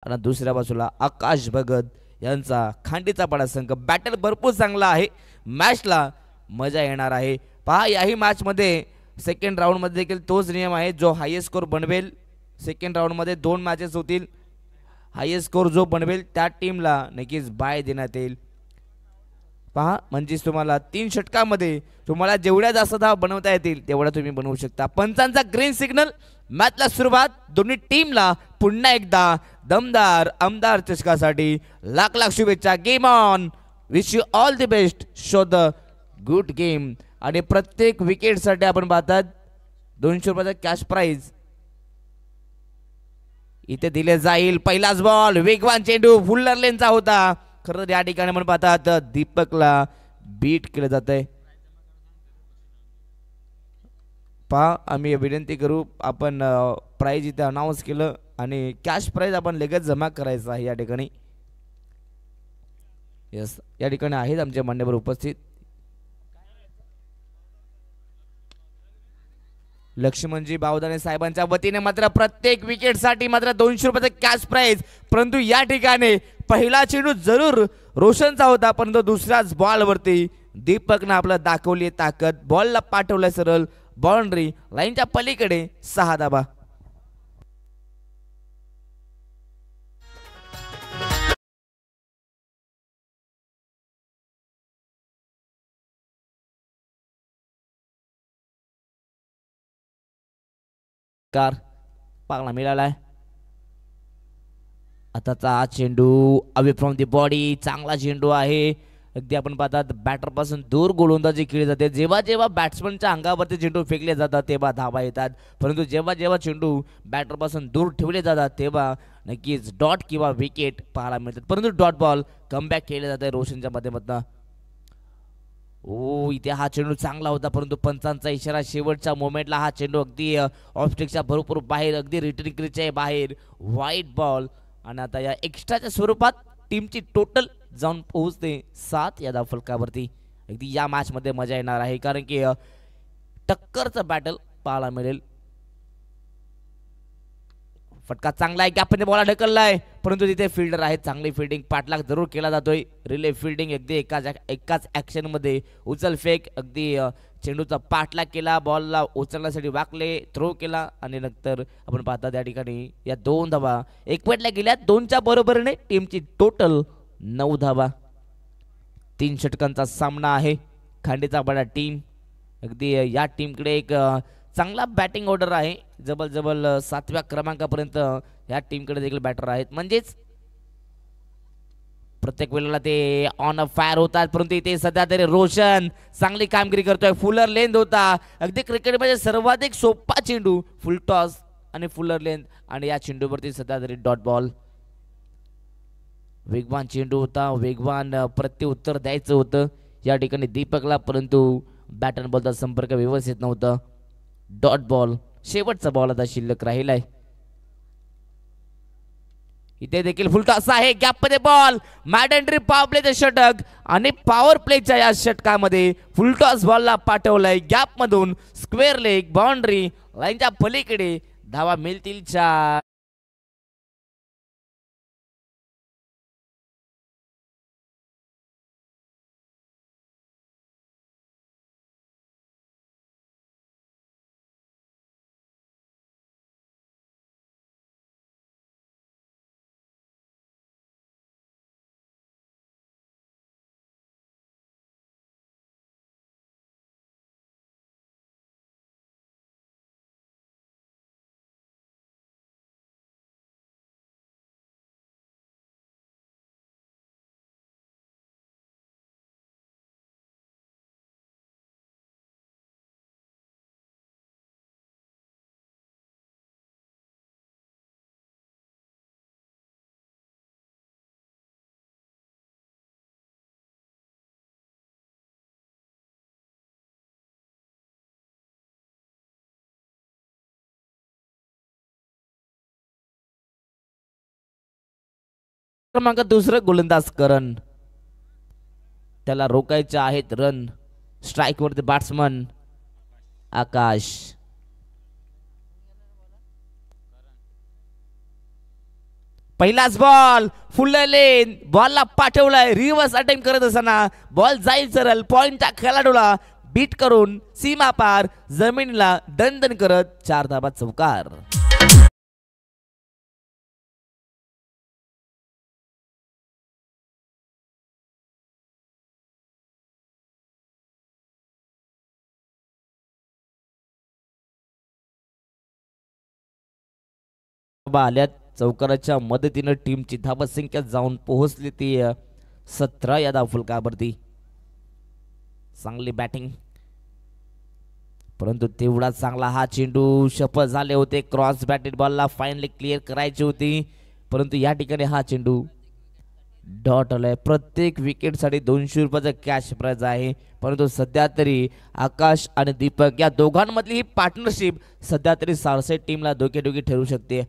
आणि दुसऱ्या बाजूला आकाश भगत यांचा खांडीचा पाडा संघ. बॅटल भरपूर चांगला आहे, मॅचला मजा येणार आहे. पहा याही मॅचमध्ये सेकंड राऊंडमध्ये देखील तोच नियम आहे, जो हायेस्ट स्कोर बनवेल. सेकंड राऊंडमध्ये 2 मॅचेस होतील. हायेस्ट स्कोर जो बनवेल त्या टीमला नक्कीच बाय देण्यात येईल. पहा म्हणजेच तुम्हाला 3 षटकामध्ये तुम्हाला जेवढ्या जास्त धाव बनवता येतील तेवढ्या तुम्ही बनवू शकता. पंचांचा ग्रीन सिग्नल. मॅचला सुरुवात. दोन्ही टीमला पुन्हा एकदा दमदार आमदार चषकासाठी लाख लाख शुभेच्छा. Game on. Wish you all the best. Show the good game. आणि प्रत्येक विकेटसाठी आपण पाहतात 200 रुपयाचा कॅश प्राइज इथे दिले जाईल. पहिलाच बॉल. वेगवान चेंडू फुल्लर लेनचा होता. खरं तर या ठिकाणी आपण पाहतात दीपकला बीट केलं जात आहे. पहा आम्ही विनंती करू, आपण प्राइज इथे अनाऊन्स केलं आणि कॅश प्राइज आपण लगेच जमा करायचं आहे या ठिकाणी. यस, या ठिकाणी आहेत आमच्या मान्यवर उपस्थित. लक्ष्मणजी बावदाने साहेबांच्या वतीने मात्र प्रत्येक विकेटसाठी मात्र 200 रुपयाचा कॅश प्राइज. परंतु या ठिकाणी पहिला चेंडू जरूर रोशनचा होता, परंतु दुसऱ्याच बॉलवरती दीपकनं आपलं दाखवली ताकद. बॉलला पाठवलं सरळ बाउंड्री लाईनच्या पलीकडे. 6 धावा. कार पागला मिळालाय. आताचा हा चेंडू अवे फ्रॉम दी बॉडी. चांगला चेंडू आहे. अगदी आपण पाहतात बॅटर पासून दूर गोलंदाजी खेळली जाते. जेव्हा जेव्हा बॅट्समनच्या अंगावरती चेंडू फेकले जातात तेव्हा धावा येतात, परंतु जेव्हा जेव्हा चेंडू बॅटर पासून दूर ठेवले जातात तेव्हा नक्कीच डॉट किंवा विकेट पाहायला मिळतात. परंतु डॉट बॉल कमबॅक केले जाते रोशनच्या माध्यमातून. ओ इथे हा चेंडू चांगला होता, परंतु पंचांचा इशारा. शेवटच्या मोमेंटला हा चेंडू अगदी ऑफस्टिकच्या भरपूर बाहेर, अगदी रिटर्निंग क्रीजच्या बाहेर. White ball. आणि आता या एक्स्ट्राच्या स्वरूपात टीमची टोटल जाऊन पोहोचते 7 या धावफलकावरती. अगदी या मॅच मध्ये मजा येणार आहे, कारण की टक्करचं बॅटल पाहायला मिळेल. फटका चांगला आहे, गॅपमध्ये बॉल ढकललाय, परंतु तिथे फिल्डर आहे. चांगली फिल्डिंग, पाठलाग जरूर केला जातोय. रिले फिल्डिंग अगदी एकाच ऍक्शन मध्ये. उचल फेक, अगदी चेंडूचा पाठलाग केला, बॉलला उचलण्यासाठी वाकले, थ्रो केला आणि नंतर आपण पाहतात या ठिकाणी या 2 धावा एकवटल्या गेल्या. 2च्या बरोबरीने टीमची टोटल 9 धावा. 3 षटकांचा सामना आहे. खांडीचा पाडा टीम. अगदी या टीमकडे एक चांगला बॅटिंग ऑर्डर आहे. जबल 7व्या क्रमांकापर्यंत या टीमकडे देखील बॅटर आहेत. म्हणजेच प्रत्येक वेळेला ते ऑन अ फायर होतात, परंतु इथे सध्या तरी रोशन चांगली कामगिरी करतोय. फुलर लेंथ होता. अगदी क्रिकेटमध्ये सर्वाधिक सोपा चेंडू फुल टॉस आणि फुलर लेंथ, आणि या चेंडूवरती सध्या तरी डॉट बॉल. वेगवान चेंडू होता, वेगवान प्रत्युत्तर द्यायचं होतं या ठिकाणी दीपकला, परंतु बॅट अँड बॉलचा संपर्क व्यवस्थित नव्हता. Dot ball. शेवटचा बॉल आता शिल्लक राहिलाय. इथे देखील फुलटॉस आहे. गॅपमध्ये बॉल. मॅडन पॉवर प्लेचे षटक आणि पॉवर प्लेच्या या षटकामध्ये फुलटॉस बॉलला पाठवलाय गॅप मधून. स्क्वेअर लेग, बाउंड्री लाईनच्या पलीकडे. धावा मिळतील 4. क्रमांक 2 गोलंदाज करण. त्याला रोखायचे आहेत रन. स्ट्राइक वरती बॅट्समन आकाश. पहिलाच बॉल फुल लेन बॉलला पाठवलाय रिव्हर्स अटेम्प्ट करत असताना बॉल जाईल सरळ पॉइंटच्या खेळाडूला बीट करून सीमा पार जमिनीला दणदण करत 4 धाबा चौकार. आल्यात चौकाराच्या मदतीनं टीमची धावसंख्या जाऊन पोहोचली ती 17 या धावफलकावरती. चांगली बॅटिंग परंतु तेवढा चांगला हा चेंडू शपथ झाले होते क्रॉस बॅटेड बॉलला फायनली क्लिअर करायची होती परंतु या ठिकाणी हा चेंडू डॉट आलाय. प्रत्येक विकेटसाठी 200 रुपयाचा कॅश प्राइज आहे परंतु सध्या तरी आकाश आणि दीपक या दोघांमधली ही पार्टनरशिप सध्या तरी सारसेट टीमला डोकेदुखी ठरू शकते.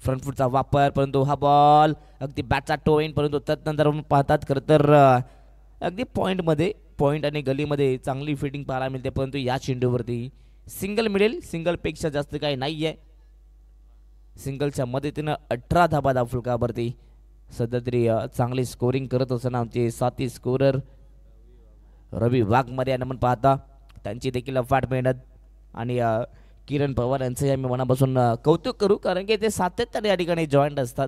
फ्रंट फूटचा वापर परंतु हा बॉल अगदी बॅटचा टोईन परंतु त्यानंतर आपण पाहतात खरं तर अगदी पॉइंट आणि गलीमध्ये चांगली फिटिंग पाहायला मिळते परंतु या चेंडूवरती सिंगल मिळेल. सिंगलपेक्षा जास्त काही नाही आहे. सिंगलच्या मदतीनं 18 धाबा धावफलकावरती सध्या तरी चांगली स्कोरिंग करत असताना आमचे साथी स्कोरर रवी वाघमारे यांना आपण पाहता त्यांची देखील अफाट मेहनत आणि किरण पवार यांचं आम्ही मनापासून कौतुक करू कारण की ते सातत्याने या ठिकाणी जॉईंट असतात.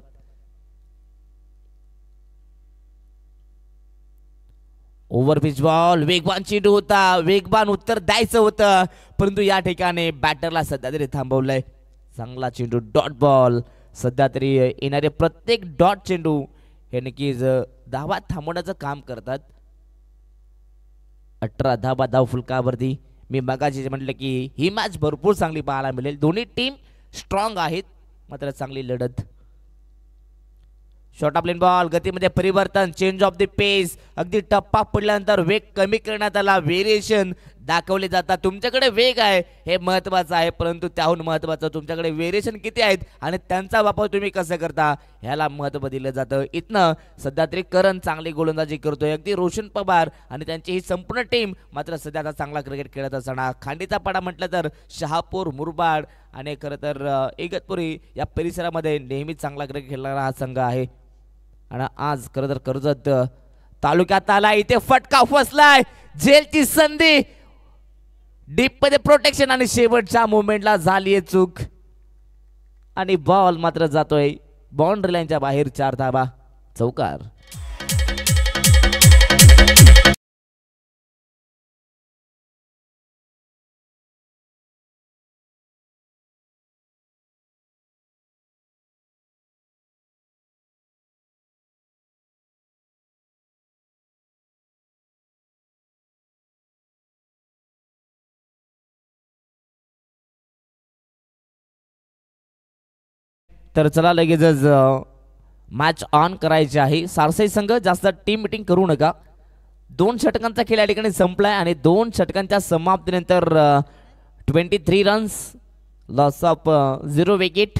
ओव्हर पिच बॉल वेगवान चेंडू होता वेगवान उत्तर द्यायचं होतं परंतु या ठिकाणी बॅटरला सध्या तरी थांबवलंय. चांगला चेंडू डॉट बॉल सध्या तरी येणारे प्रत्येक डॉट चेंडू हे नक्कीच धावा थांबवण्याचं काम करतात. 18 धाबा धावफलकावरती मी मगाशी म्हटलं की ही मॅच भरपूर चांगली पाहायला मिळेल. दोन्ही टीम स्ट्रॉंग आहेत मात्र चांगली लढत. शॉर्ट ऑफ लेन बॉल गतीमध्ये परिवर्तन चेंज ऑफ द पेस अगदी टप्पा पडल्यानंतर वेग कमी करण्यात आला व्हेरिएशन दाखवले जातात. तुमच्याकडे वेग आहे हे महत्त्वाचं आहे परंतु त्याहून महत्त्वाचं तुमच्याकडे व्हेरिएशन किती आहेत आणि त्यांचा वापर तुम्ही कसं करता ह्याला महत्त्व दिलं जातं. इथनं सध्या तरी करण चांगली गोलंदाजी करतोय अगदी रोशन पवार आणि त्यांची ही संपूर्ण टीम मात्र सध्या आता चांगला क्रिकेट खेळत असताना खांडीचा पाडा म्हटलं तर शहापूर मुरबाड आणि खरं तर इगतपुरी या परिसरामध्ये नेहमीच चांगला क्रिकेट खेळणारा हा संघ आहे. आणि आज खरं तर कर्जत तालुक्यात आला इथे फटका फसलाय झेलची संधी डीप मध्ये प्रोटेक्शन आणि शेवटच्या मोमेंटला झालीये चूक आणि बॉल मात्र जातोय बाउंड्री लाईनच्या बाहेर 4 धाबा चौकार. तर चला लगेचच मॅच ऑन करायची आहे. सारसाई संघ जास्त टीम मिटिंग करू नका. 2 षटकांचा खेळ या ठिकाणी संपलाय आणि 2 षटकांच्या समाप्तीनंतर 23 रन्स लॉस ऑफ 0 विकेट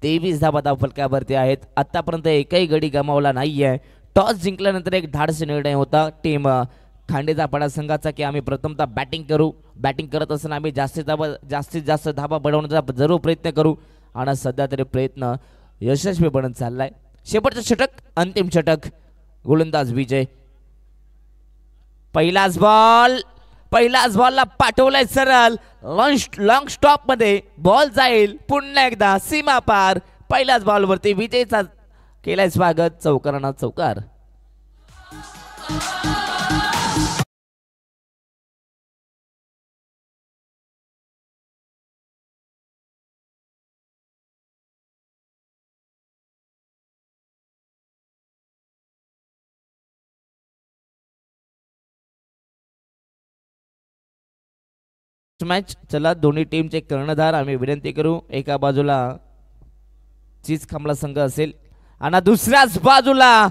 23 धाबा धावफलकावरती आहेत. आतापर्यंत एकही गडी गमावला नाहीये. टॉस जिंकल्यानंतर एक धाडसी निर्णय होता टीम खांडेचा पाडा संघाचा की आम्ही प्रथमतः बॅटिंग करू. बॅटिंग करत असताना आम्ही जास्तीत जास्त धाबा बनवण्याचा जरूर प्रयत्न करू आणि सध्या तरी प्रयत्न यशस्वी बनत चाललाय. शेवटचं षटक अंतिम षटक गोलंदाज विजय. पहिलाच बॉलला पाठवलाय सरळ लॉंग स्टॉप मध्ये बॉल जाईल पुन्हा एकदा सीमा पार. पहिल्याच बॉलवरती विजयचा केलाय स्वागत चौकारांना चौकार. मॅच चला दोन्ही टीमचे कर्णधार आम्ही विनंती करू. एका बाजूला चीज खांबला संघ असेल आणि दुसऱ्याच बाजूला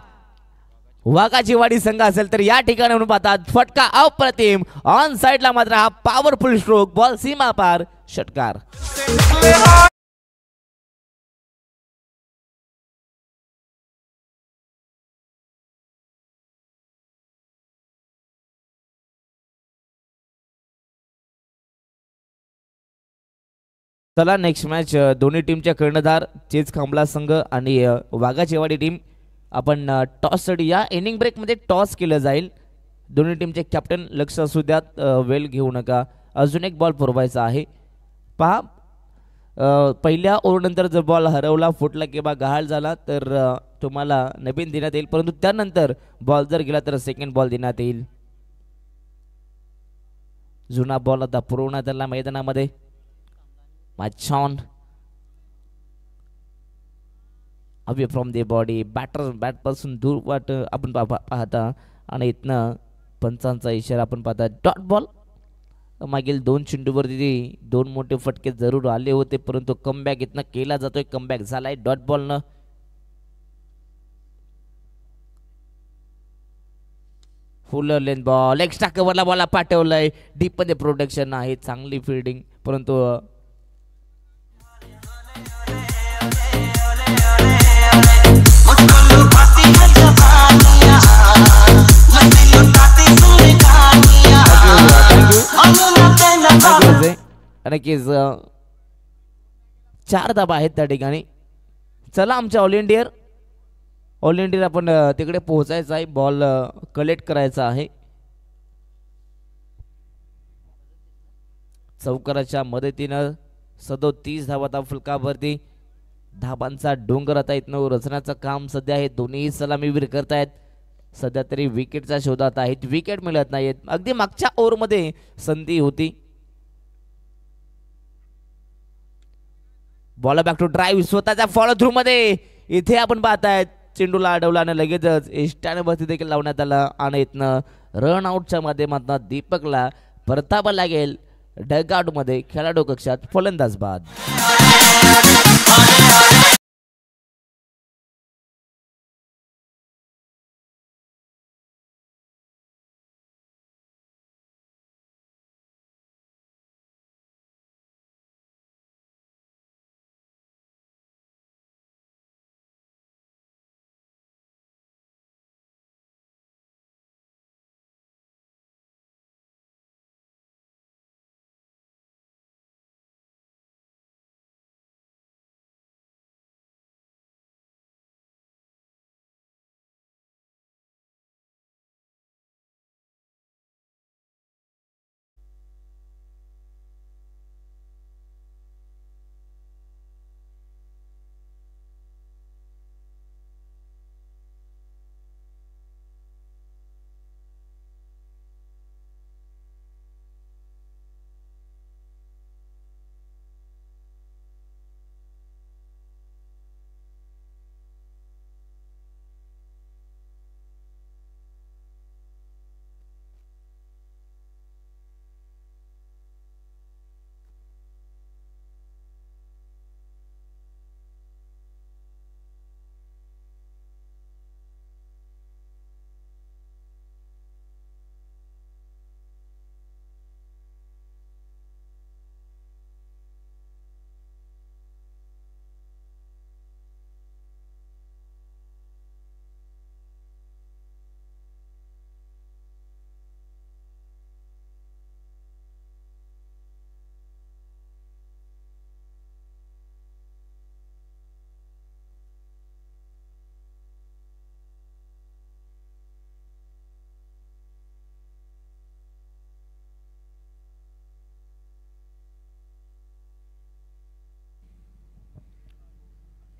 वाघाची वाडी संघ असेल तर या ठिकाणी म्हणून पाहतात फटका अप्रतिम ऑन साइडला मात्र हा पॉवरफुल स्ट्रोक बॉल सीमा पार षटकार. चला नेक्स्ट मॅच दोन्ही टीमच्या कर्णधार चेज खांबला संघ आणि वाघाचेवाडी टीम आपण टॉससाठी या इनिंग ब्रेकमध्ये टॉस केलं जाईल. दोन्ही टीमचे कॅप्टन लक्ष असू द्यात, वेल घेऊ नका. अजून एक बॉल पुरवायचा आहे. पहा पहिल्या ओव्हरनंतर जर बॉल हरवला, फुटला किंवा गहाळ झाला तर तुम्हाला नवीन देण्यात येईल, परंतु त्यानंतर बॉल जर गेला तर सेकंड बॉल देण्यात येईल. जुना बॉल आता पुरवण्यात आला मैदानामध्ये. Match on. Away from the body, bat पासून दूर वाट आपण पाहता आणि इथनं पंचांचा इशारा आपण पाहता. Dot ball. मागील 2 चेंडूवरती 2 मोठे फटके जरूर आले होते, परंतु कमबॅक इथनं केला जातोय. कमबॅक झालाय डॉट बॉलनं. फुल लेन बॉल, एक्स्ट्रा कव्हरला बॉल पाठवलाय. डीप मध्ये प्रोटेक्शन आहे, चांगली फिल्डिंग, परंतु नक्कीच 4 धाबा आहेत त्या ठिकाणी. चला आमच्या ऑल इंडिया आपण तिकडे पोहोचायचं आहे. बॉल कलेक्ट करायचा आहे. चौकाराच्या मदतीनं 37 धावा फलकावरती. धाबांचा डोंगर आता इथनं रचण्याचं काम सध्या आहे. दोन्ही सलामीवीर करतायत. सध्या तरी विकेटच्या शोधात आहेत, विकेट मिळत नाहीत. अगदी मागच्या ओव्हरमध्ये संधी होती. बॉल बॅक टू ड्राईव्ह, स्वतःच्या फॉलो थ्रू मध्ये इथे आपण पाहतायत चेंडूला अडवला आणि लगेचच एस्टॅनवरती देखील लावण्यात आला आणि इथनं रन आउटच्या माध्यमातून दीपकला परतावा लागेल डगआउट मध्ये. खेळाडू कक्षात फलंदाज बाद.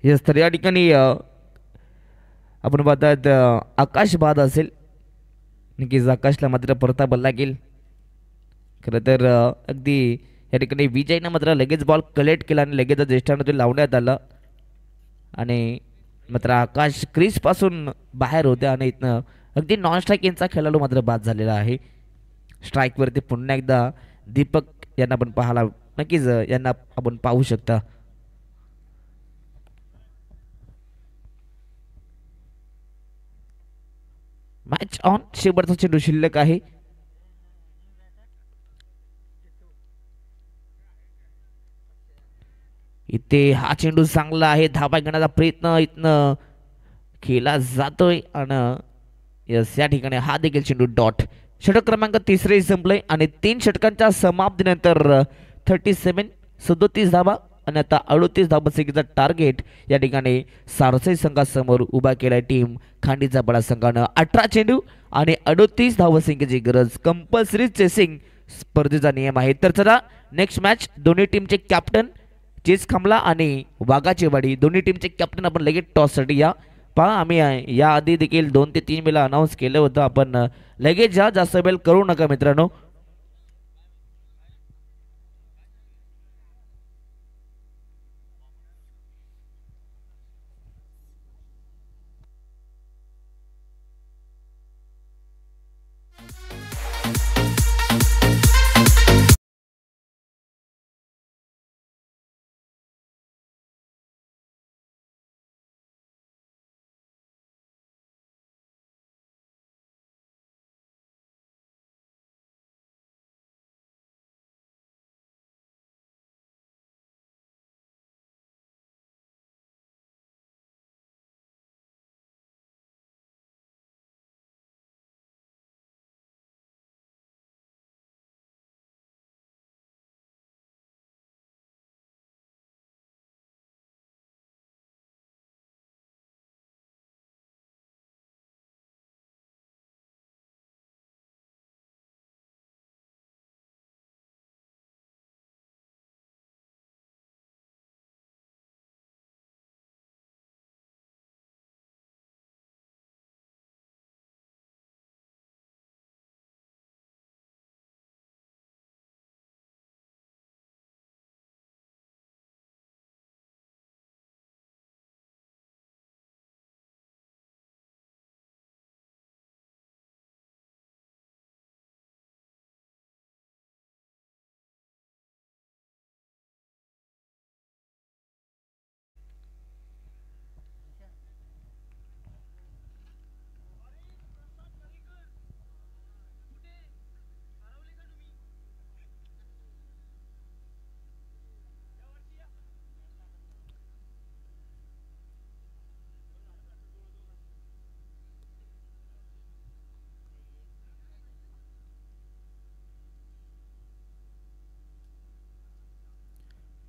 येस, तर या ठिकाणी आपण पाहतात आकाश बाद असेल. नक्कीच आकाशला मात्र परतावा लागेल. खरं तर अगदी या ठिकाणी विजयनं मात्र लगेच बॉल कलेक्ट केला आणि लगेच ज्येष्ठांमध्ये लावण्यात आला आणि मात्र आकाश क्रीज पासून बाहेर होते आणि इथनं अगदी नॉन स्ट्राईकिंगचा खेळाडू मात्र बाद झालेला आहे. स्ट्राईकवरती पुन्हा एकदा दीपक यांना आपण पाहायला नक्कीच यांना आपण पाहू शकता. Match on. शेवटचा चेंडू शिल्लक आहे. इथे हा चेंडू चांगला आहे. धाबा घेण्याचा प्रयत्न इथनं केला जातोय आणि यस, या ठिकाणी हा देखील चेंडू डॉट. षटक क्रमांक 3 संपलंय आणि 3 षटकांच्या समाप्तीनंतर 37 धाबा आणि आता 38 धावसंख्येचा टार्गेट या ठिकाणी सारसाई संघासमोर उभा केलाय टीम खांडीचा बडा संघानं. 18 चेंडू आणि 38 धावसंख्येची गरज, कंपल्सरी चेसिंग स्पर्धेचा नियम आहे. तर चला नेक्स्ट मॅच, दोन्ही टीमचे कॅप्टन चेस खांबला आणि वाघाची वाडी दोन्ही टीमचे कॅप्टन आपण लगेच टॉससाठी या. पहा आम्ही या आधी देखील 2 ते 3 वेळा अनाऊन्स केलं होतं, आपण लगेच जा, जास्त वेळ करू नका मित्रांनो.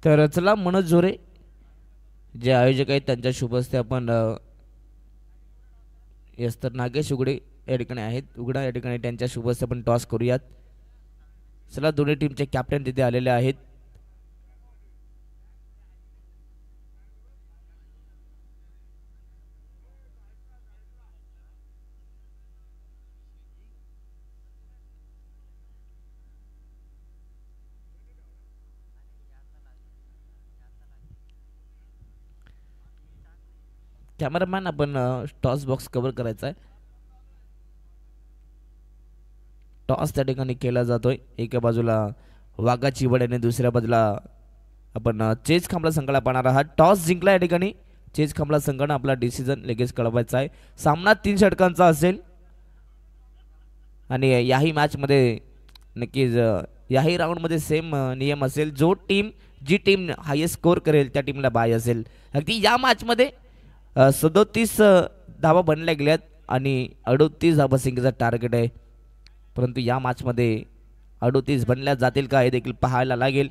तर चला मनोज जोरे जे आयोजक आहेत त्यांच्या शुभ हस्ते आपण येस तर नागेश उघडे या ठिकाणी आहेत, उघडा या ठिकाणी त्यांच्या शुभ हस्ते आपण टॉस करूयात. चला दोन्ही टीमचे कॅप्टन तिथे आलेले आहेत. कॅमेरामॅन आपण टॉस बॉक्स कव्हर करायचा आहे. टॉस त्या ठिकाणी केला जातोय, एका बाजूला वाघाची वड आणि दुसऱ्या बाजूला आपण चेज खांबला संघाला पाहणार आहात. टॉस जिंकला या ठिकाणी चेज खांबला संघानं आपला डिसिजन लगेच कळवायचा आहे. सामना 3 षटकांचा असेल आणि याही मॅचमध्ये नक्कीच याही राऊंडमध्ये सेम नियम असेल. जी टीम हायेस्ट स्कोर करेल त्या टीमला बाय असेल. अगदी या मॅचमध्ये 37 धावा बनल्या गेल्यात आणि 38 धावसंख्येचा टार्गेट आहे, परंतु या मॅचमध्ये 38 बनल्या जातील का हे देखील पाहायला लागेल.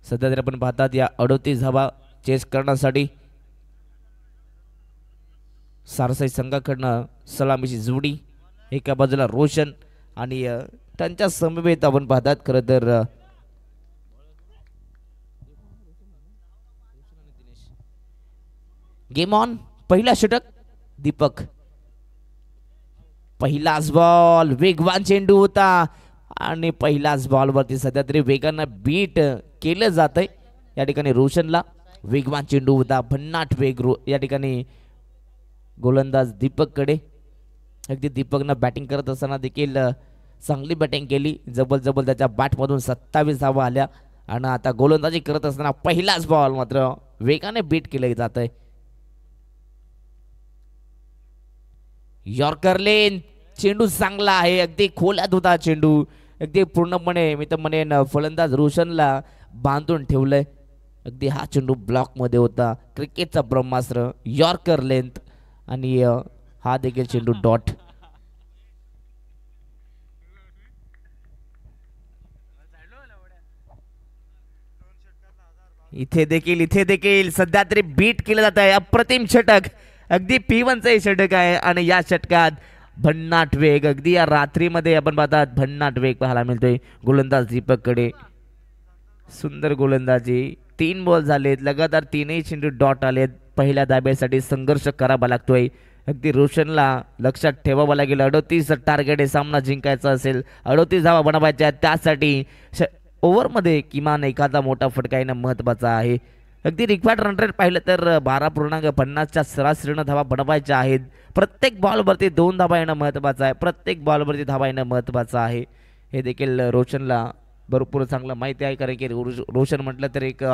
सध्या तरी आपण पाहतात या 38 धावा चेस करण्यासाठी सारसाई संघाकडनं सलामीची जोडी, एका बाजूला रोशन आणि त्यांच्या समवेत आपण पाहतात खरं तर गेम ऑन. पहिला षटक दीपक, पहिलाच बॉल, वेगवान चेंडू होता आणि पहिलाच बॉलवरती सध्या तरी वेगानं बीट केलं जात आहे. या ठिकाणी रोशनला वेगवान चेंडू होता, भन्नाट वेग या ठिकाणी गोलंदाज दीपककडे. अगदी दीपकनं बॅटिंग करत असताना देखील चांगली बॅटिंग केली, जबल त्याच्या बॅटमधून 27 धावा आल्या आणि आता गोलंदाजी करत असताना पहिलाच बॉल मात्र वेगाने बीट केलं जात आहे. यॉर्कर लेन, चेंडू चांगला आहे, अगदी खोलात होता चेंडू, अगदी पूर्णपणे मी तर म्हणेन फलंदाज रोशनला बांधून ठेवलंय. अगदी हा चेंडू ब्लॉकमध्ये होता, क्रिकेटचा ब्रह्मास्त्र यॉर्कर लेंथ आणि हा देखील चेंडू डॉट. इथे देखील सध्या तरी बीट केलं जात आहे. अप्रतिम षटक, अगदी P1चं षटक आहे आणि या षटकात भन्नाट वेग, अगदी या रात्रीमध्ये आपण पाहतात भन्नाट वेग पाहायला मिळतोय गोलंदाज दीपककडे. सुंदर गोलंदाजी, 3 बॉल झालेत, लगातार 3ही चेंडू डॉट आलेत. पहिल्या दाब्यासाठी संघर्ष करावा लागतोय. अगदी रोशनला लक्षात ठेवावं लागेल. 38 टार्गेट आहे, सामना जिंकायचा असेल 38 धावा बनवायच्या, त्यासाठी ओव्हरमध्ये किमान एखादा मोठा फटका येणं महत्त्वाचा आहे. अगदी रिक्वायर्ड रन रेट पाहिलं तर 12.50च्या सरासरीनं धावा बनवायच्या आहेत. प्रत्येक बॉलवरती 2 धावा येणं महत्त्वाचं आहे. प्रत्येक बॉलवरती धावा येणं महत्त्वाचं आहे. हे देखील रोशनला भरपूर चांगलं माहिती आहे, कारण की रोशन म्हटलं तर एक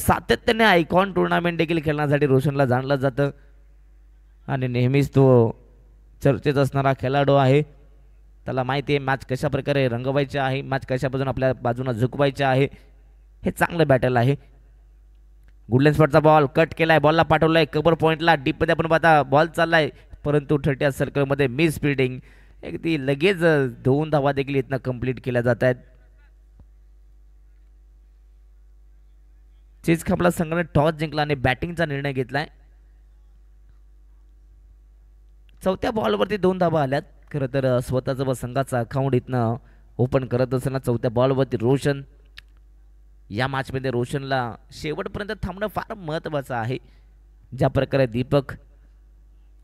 सातत्याने आयकॉन टुर्नामेंट देखील खेळण्यासाठी रोशनला जाणलं जातं आणि नेहमीच तो चर्चेत असणारा खेळाडू आहे. त्याला माहिती आहे मॅच कशा प्रकारे रंगवायची आहे, मॅच कशापासून आपल्या बाजूला झुकवायचे आहे. हे चांगलं बॅटल आहे. गुडलँड स्पॉटचा बॉल कट केलाय, बॉलला पाठवलाय कव्हर पॉईंटला, डीपमध्ये आपण पाहता बॉल चाललाय, परंतु 30 सर्कलमध्ये मिस फील्डिंग. अगदी लगेच 2 धावा देखील इथनं कंप्लीट केल्या जात आहेत. चेस खापला संघाने टॉस जिंकला आणि बॅटिंगचा निर्णय घेतलाय. चौथ्या बॉलवरती 2 धावा आल्यात. खरं तर स्वतःचं व संघाचा अकाउंट इथनं ओपन करत असताना चौथ्या बॉलवरती रोशन, या मॅचमध्ये रोशनला शेवटपर्यंत थांबणं फार महत्त्वाचं आहे. ज्या प्रकारे दीपक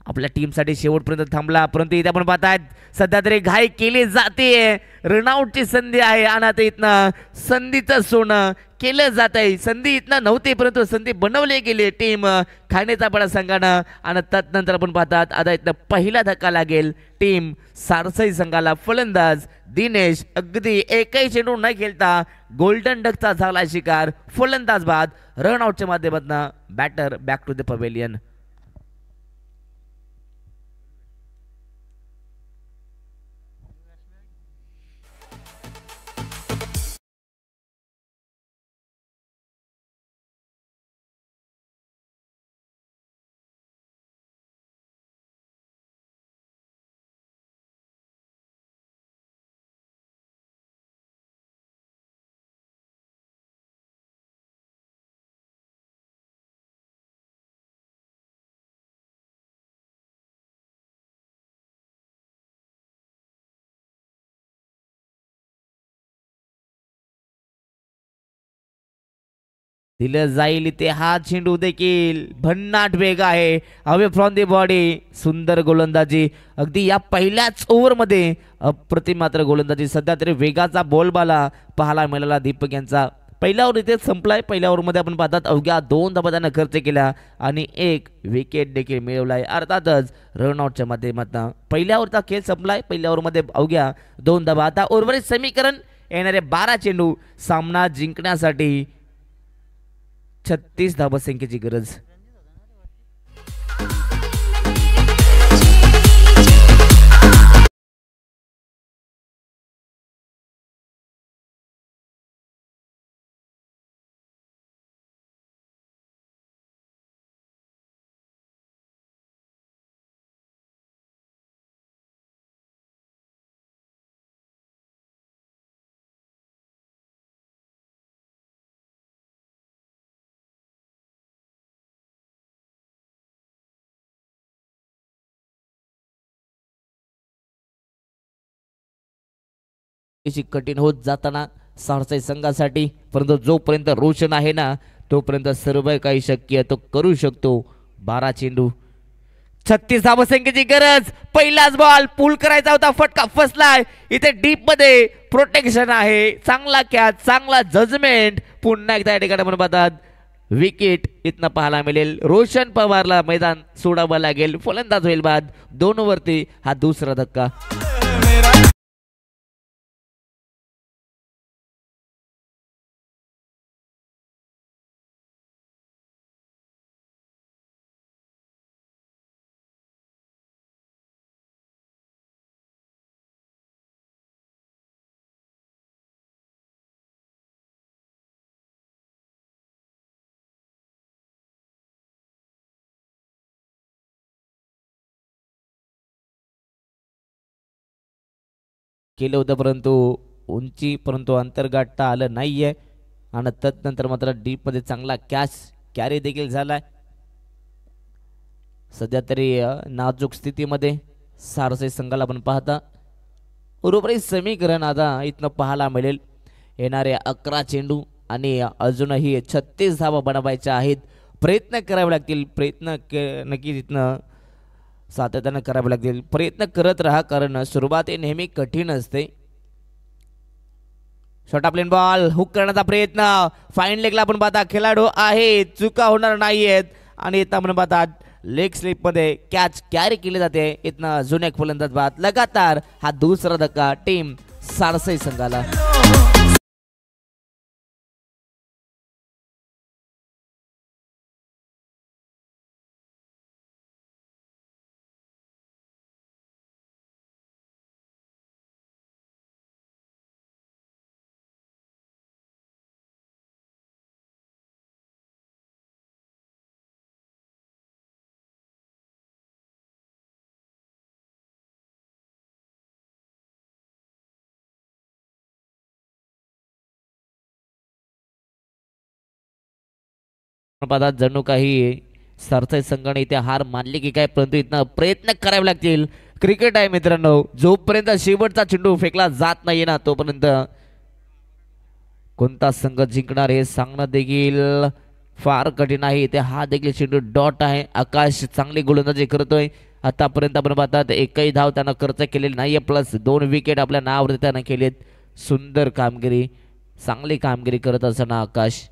आपल्या टीमसाठी शेवटपर्यंत थांबला, परंतु इथे आपण पाहतायत सध्या तरी घाई केली जाते. रनआउटची संधी आहे आणि आता इथनं संधीचं सोनं केलं जात आहे. संधी इथनं नव्हती, परंतु संधी बनवली गेली टीम खाण्याचा पडा संघानं. आणि त्यानंतर आपण पाहतात आता इथनं पहिला धक्का लागेल टीम सारसई संघाला. फलंदाज दिनेश, अगदी एकही चेंडू न खेळता गोल्डन डकचा झाला शिकार. फलंदाज बाद, रनआउटच्या माध्यमातून batter back to the pavilion. दिलं जाईल इथे हा चेंडू देखील भन्नाट वेग आहे, अवे फ्रॉम दी बॉडी. सुंदर गोलंदाजी, अगदी या पहिल्याच ओव्हरमध्ये अप्रतिम मात्र गोलंदाजी. सध्या तरी वेगाचा बोलबाला पाहायला मिळाला दीपक यांचा. पहिला ओव्हर इथे संपलाय. पहिल्या ओव्हरमध्ये आपण पाहतात अवघ्या 2 धावा त्यानं खर्च केला आणि 1 विकेट देखील मिळवलाय. अर्थातच रनआउटच्या माध्यमातून पहिल्या ओव्हरचा खेळ संपलाय. पहिल्या ओव्हरमध्ये अवघ्या 2 धावा. आता उर्वरित समीकरण येणारे 12 चेंडू, सामना जिंकण्यासाठी 36 धावसंख्येची गरज. कठीण होत जाताना सारसाई संघासाठी, परंतु जोपर्यंत रोशन आहे ना तोपर्यंत सर्व काही शक्य तो करू शकतो. 12 चेंडू, 36 धावसंख्येची गरज. पहिलाच बॉल पुल करायचा होता, फटका फसलाय. इथे डीप मध्ये प्रोटेक्शन आहे, चांगला कॅच, चांगला जजमेंट. पुन्हा एकदा या ठिकाणी आपण पाहतात विकेट इथनं पाहायला मिळेल. रोशन पवारला मैदान सोडावं लागेल. फलंदाज होईल बाद. 2 वरती हा दुसरा धक्का. केलं होतं, परंतु उंची, परंतु अंतर गाठता आलं नाहीये. आणि तदनंतर मात्र डीप मध्ये चांगला कॅच कॅरी देखील झालाय. सध्या तरी नाजूक स्थितीमध्ये सारसे संघाला आपण पाहता उर्वरित समीकरण आता इथनं पाहायला मिळेल. येणारे 11 चेंडू आणि अजूनही 36 धावा बनवायच्या आहेत. प्रयत्न करावे लागतील. नक्कीच इथनं सातत्यानं करावे लागतील. प्रयत्न करत राहा कारण सुरुवात ही नेहमी कठीण असते. शॉर्ट प्लेन बॉल हुक करण्याचा प्रयत्न फाईन लेगला आपण पाहता खेळाडू आहे चुका होणार नाहीयेत आणि इथं आपण पाहता लेग स्लिप मध्ये कॅच कॅरी केली जाते. इथनं अजून एक फलंदाज बाद लगातार हा दुसरा धक्का टीम सारसई संघाला. पाहतात जणू काही सरसाई संघाने इथे हार मानली की काय परंतु इथं प्रयत्न करावे लागतील. क्रिकेट आहे मित्रांनो जोपर्यंत शेवटचा चेंडू फेकला जात नाही ना तोपर्यंत कोणता संघ जिंकणार हे सांगणं देखील फार कठीण आहे. इथे हा देखील चेंडू डॉट आहे. आकाश चांगली गोलंदाजी करतोय. आतापर्यंत आपण पाहतात एकही धाव त्यानं खर्च केलेली नाहीये प्लस 2 विकेट आपल्या नावावरती त्यानं केलेत. सुंदर कामगिरी चांगली कामगिरी करत असताना आकाश.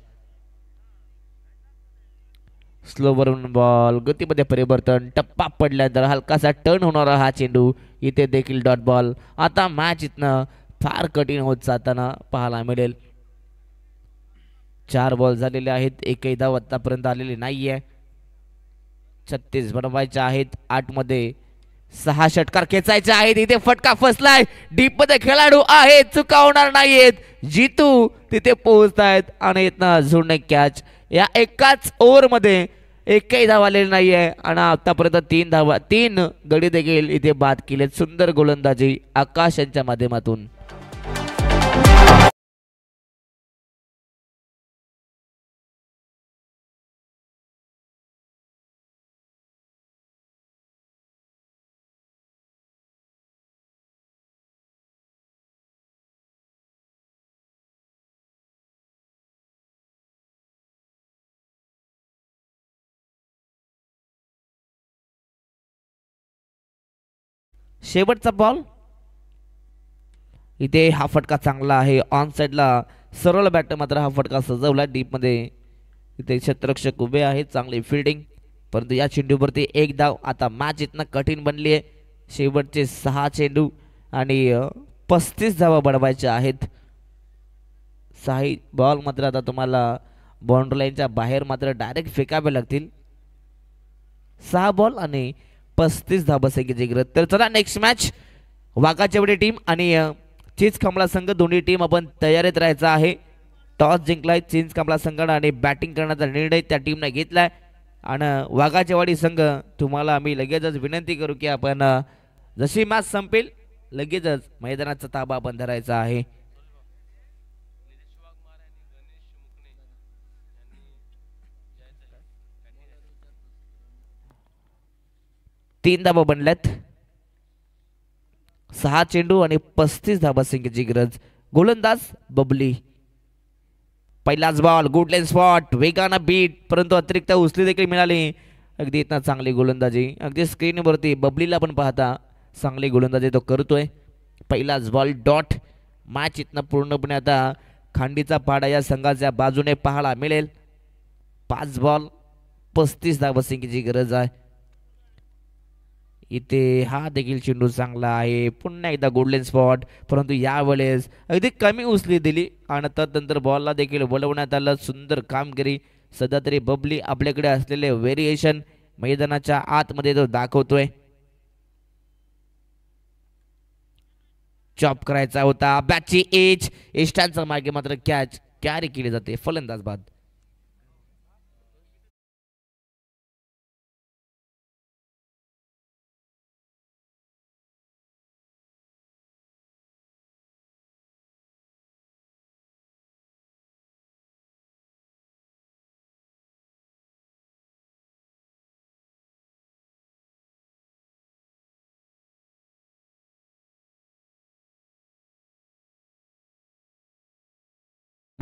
स्लो वरून बॉल गतीमध्ये परिवर्तन टप्पा पडल्यानंतर हलकासा टर्न होणारा हा चेंडू इथे देखील डॉट बॉल. आता मॅच इथनं फार कठीण होत जाताना पाहायला मिळेल. 4 बॉल झालेले आहेत एकही धाव आतापर्यंत आलेली नाहीये. 36 बनवायचे आहेत. 8 मध्ये 6 षटकार खेचायचे आहेत. इथे फटका फसलाय डीप मध्ये खेळाडू आहेत चुका होणार नाहीयेत. जितू तिथे पोहोचतायत आणि इथनं अजून एक कॅच. या एकाच ओव्हर मध्ये एकही धाव आलेली नाहीये आणि आतापर्यंत 3 गडी देखील इथे बाद केलेत. सुंदर गोलंदाजी आकाश यांच्या माध्यमातून. शेवटचा बॉल इथे हा फटका चांगला आहे. ऑन साइडला सरळ बॅट मात्र हा फटका सजवला डीप मध्ये. इथे क्षेत्ररक्षक उभे आहेत चांगली फिल्डिंग परंतु या चेंडूवरती एक धाव. आता मॅच इथनं कठीण बनली आहे. शेवटचे 6 चेंडू आणि 35 धावा बनवायच्या आहेत. 6 बॉल मात्र आता तुम्हाला बाउंड्री लाईनच्या बाहेर मात्र डायरेक्ट फेकावे लागतील. 6 बॉल आणि 35 धाबासंख्येची गरज. तर चला नेक्स्ट मॅच वाघाचेवडी टीम आणि चिंच कमला संघ दोन्ही टीम आपण तयारीत राहायचा आहे. टॉस जिंकलाय चिंच कमला संघानं आणि बॅटिंग करण्याचा निर्णय त्या टीमने घेतलाय. आणि वाघाचेवाडी संघ तुम्हाला आम्ही लगेचच विनंती करू की आपण जशी मॅच संपेल लगेचच मैदानाचा ताबा आपण धरायचा आहे. तीन धाबा बनल्यात. 6 चेंडू आणि 35 धाबासंख्येची गरज. गोलंदाज बबली. पहिलाच बॉल गुड लेन स्पॉट वेगानं बीट परंतु अतिरिक्त उचली देखील मिळाली. अगदी इथं चांगली गोलंदाजी अगदी स्क्रीनवरती बबलीला पण पाहता चांगली गोलंदाजी तो करतोय. पहिलाच बॉल डॉट. मॅच इथनं पूर्णपणे आता खांडीचा पाडा या संघाच्या बाजूने पाहायला मिळेल. 5 बॉल 35 धाबासंख्येची गरज आहे. इथे हा देखील चेंडू चांगला आहे. पुन्हा एकदा गोल्डन स्पॉट परंतु यावेळेस अगदी कमी उचली दिली आणि तदनंतर बॉलला देखील वळवण्यात आलं. सुंदर कामगिरी. सध्या तरी बबली आपल्याकडे असलेले व्हेरिएशन मैदानाच्या आतमध्ये तो दाखवतोय. चॉप करायचा होता बॅटची एज इष्टांचा मागे मात्र कॅच कॅरी केली जाते. फलंदाज बाद.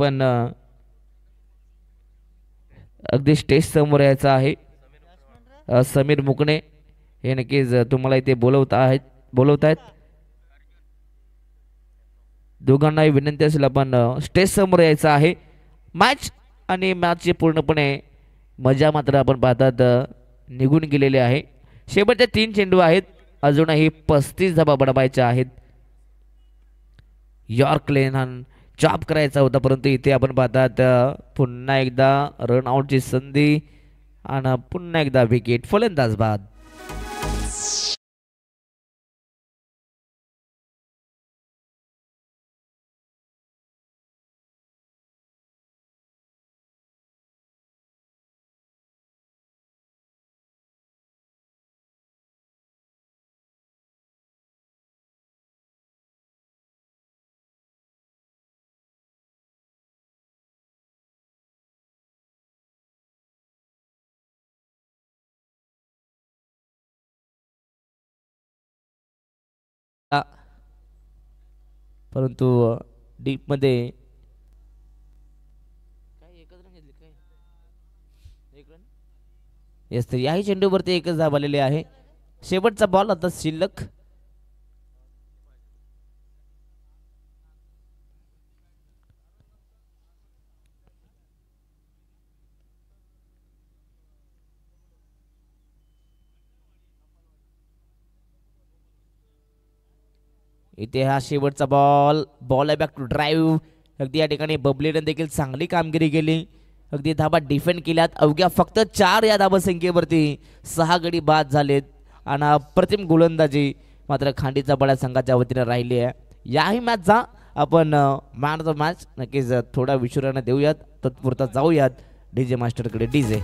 पण अगदी स्टेज समोर यायचं आहे. समीर मुकणे हे नक्कीच तुम्हाला इथे बोलवत आहेत. दोघांनाही विनंती असेल आपण स्टेज समोर यायचं आहे. मॅच आणि मॅचची पूर्णपणे मजा मात्र आपण पाहतात निघून गेलेले आहे. शेवटचे 3 चेंडू आहेत. अजूनही 35 धावा बनवायच्या आहेत. यॉर्क लेन जॉब करायचा होता, परंतु इथे आपण पाहतात पुन्हा एकदा रन आउटची संधी आणि पुन्हा एकदा विकेट. फलंदाज बाद. परंतु डीप मध्ये येस, तर याही चेंडूवरती एकच धाव आलेली आहे. शेवटचा बॉल आता शिल्लक. इथे हा शेवटचा बॉल आहे बॅक टू ड्राईव्ह. अगदी या ठिकाणी बबलीने देखील चांगली कामगिरी केली. अगदी धाबा डिफेंड केल्यात. अवघ्या फक्त 4 या धावसंख्येवरती 6 गडी बाद झालेत आणि अप्रतिम गोलंदाजी मात्र खांडीचा बळा संघाच्या वतीने राहिली आहे. याही मॅचचा आपण मॅन ऑफ द मॅच नक्कीच थोडा विश्रांती देऊयात. तत्पुरता जाऊयात डीजे मास्टरकडे. डीजे